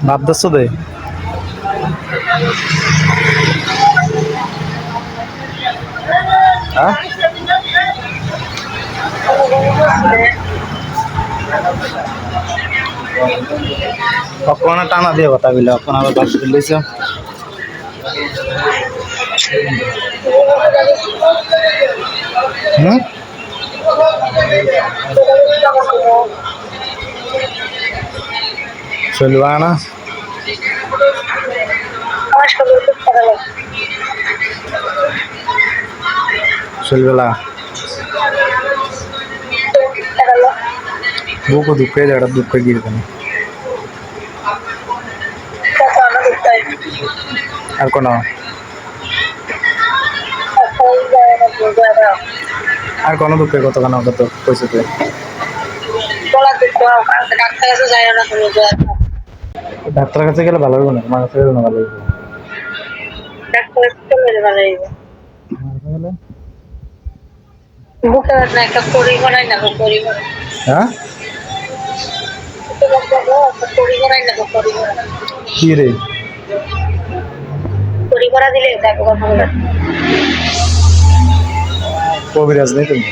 ভাবতেছ দে হ্যাঁ কখন টানা দিয়ে কথা বলে এখন আবার বাস দিয়েছ হুম চলবা না চলবেলা বুকো দুঃখে যারা দুঃখে গিয়ে আর কোন আর কোনো দুঃখের কথা কেন কত কইছে তুই ডাক্তারের কাছে গেলে ভালো হবে না আমার কাছে গেলে ভালো হবে বুকে একটা কড়ি বানাই না কড়ি বানাই হ্যাঁ কড়ি বানাই না কড়ি কি রে কড়ি করা দিলে দেখো কথা বলে কবিরাজ নেই তুমি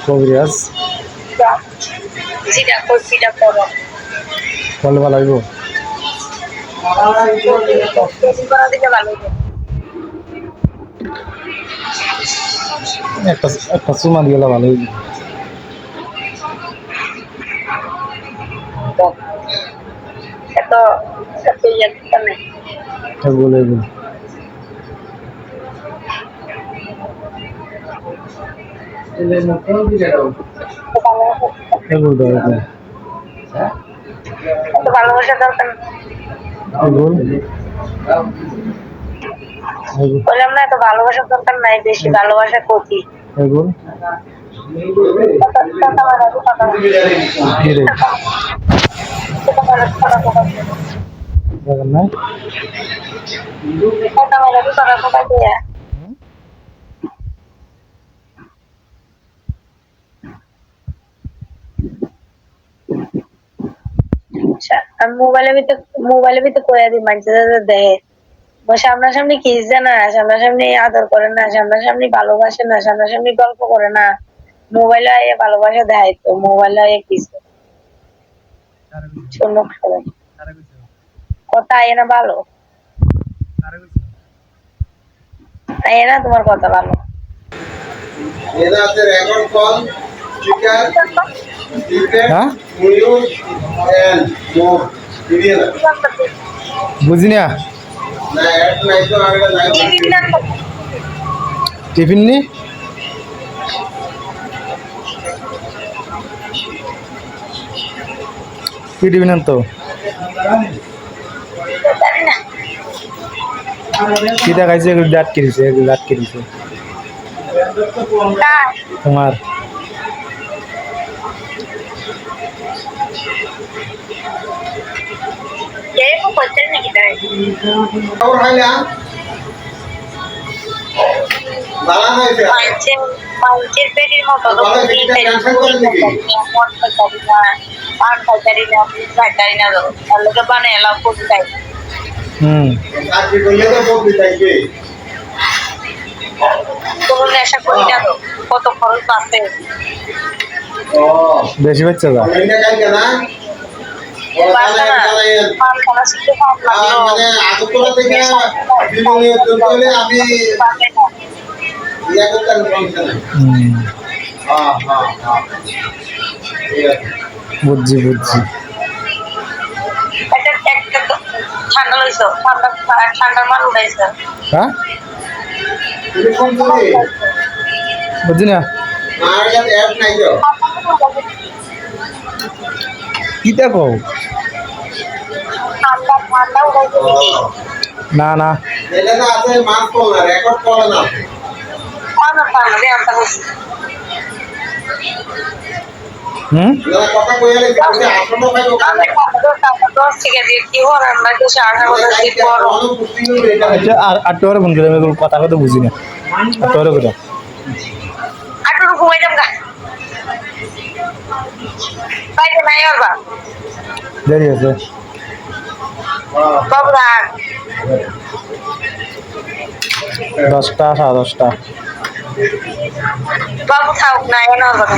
কবিরাজ যেটা করছিটা করো বলে ভালো হইব কড়ি করা দিলে ভালো হবে একটা একটা চুমা দিয়ে ভালো হইব এত এত ইয়ে নেই বলে এত ভালোবাসা দরকার বললাম না এত ভালোবাসার দরকার নাই বেশি ভালোবাসা ক্ষতি মোবাইলের ভিতরে করে দিই মানুষের দেখে সামনাসামনি কিস দেয় না সামনাসামনি আদর করে না সামনাসামনি ভালোবাসে না সামনাসামনি গল্প করে না মোবাইলে আইয়ে ভালোবাসা দেয় তো মোবাইলে আইয়ে কিস কথা আইয়ে না ভালো আইয়ে না তোমার কথা ভালো বুঝি না টিফিন নি কি টিফিন আনতো কি দেখাইছে এগুলো ডাট কিনেছে এগুলো ডাট কিনেছে তোমার মানুষের পেটের মতো পান খাইতারি না খাইতারি না লোকে বানায় এলাও করতে চাই কোনো নেশা করি না তো কত খরচ আছে বেশি বাচ্চা যা বুঝছি বুঝছি ঠান্ডা লইছ ঠান্ডার মাল উঠাইছ হ্যাঁ বুঝছি না কি দেখো না না আট নাই পারবা দেরি আছে বাবু রাখ 10টা 10:30 বাবু থাক নাই না পারবা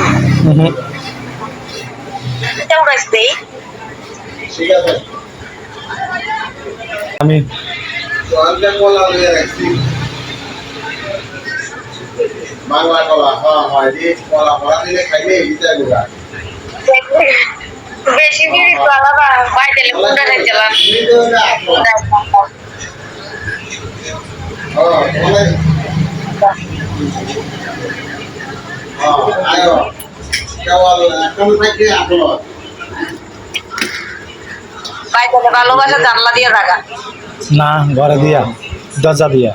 এটা উড়াইছে আমি বাংলা কলা হয় যে কলা দিলে খাইলে বেশি বিড়ি কলা বা বাইরে মুন্ডা খাইছিলাম বাইরে ভালোবাসা জানলা দিয়ে থাকা না ঘরে দিয়া দরজা দিয়া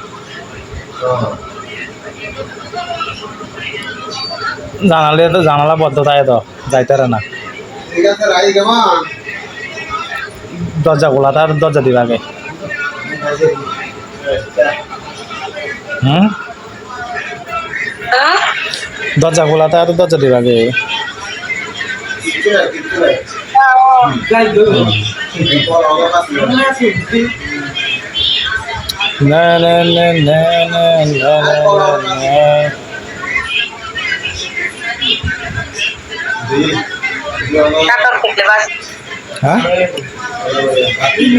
জানালে তো জানালা বদ্ধ থাকে তো যাইতারে না ঠিক আছে রাই কেমন দরজা খোলা তার দরজা দিবা আগে দরজা খোলা তার দরজা দিবা আগে না না না না না না না নাটক দেখলে বাস হ্যাঁ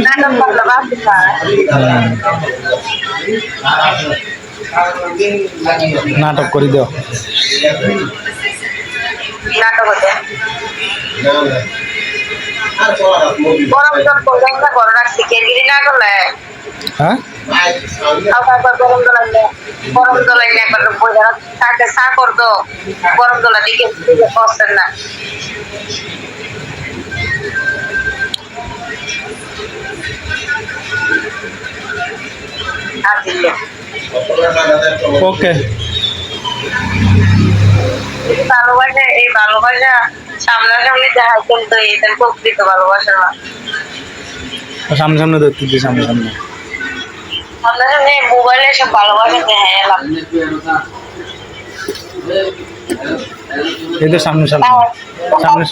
নাটক করলে বাস নাটক করে দিও নাটক হতে গরম জল করলে একটা ঘরে রাখছি কেরগিরি না করলে হ্যাঁ আবার গরম জল এনে একবার বইটা তাকে চা করতো গরম জল দিকে বসতেন না ওকে ভালোবাসা এই ভালোবাসা সামনাসামনি দেখা কিন্তু এদের প্রকৃত ভালোবাসা না সামনে সামনে দেখতে দিই সামনে সামনে সামনাসামনি মোবাইলে সব ভালোবাসা দেখা এলাম এই তো সামনে সামনে সামনে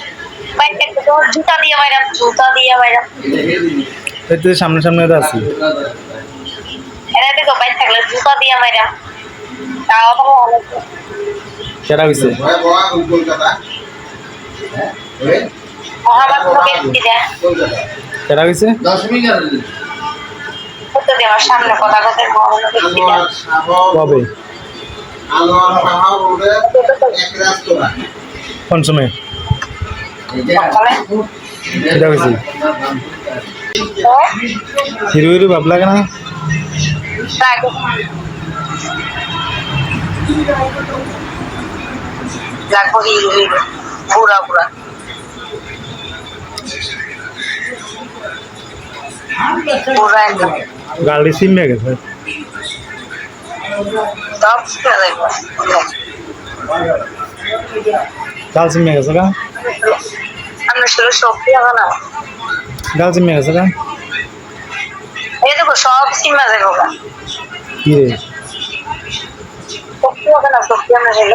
জুতা দিয়ে মাইরাম এই তো সামনে সামনে আছি এরা দেখো বাইক থাকলে জুতা দিয়ে মাইরাম তাও ভালো কেরা হয়েছে কেরা হয়েছে সামনে কথা কথা কবে কোন সময় কেরা হয়েছে হিরো হিরো ভাব লাগে না লাগবো হিরো হিরো পুরা পুরা পুরা একদম গাড়ি সিমে গেছে সব লাগবো গাল সিমে গেছে গা আমরা শুধু শক্তি হবে না গাল সিমে গেছে গা এই দেখো সব সিমা দেখো কি রে শক্তি হবে না শক্তি আমরা ছিল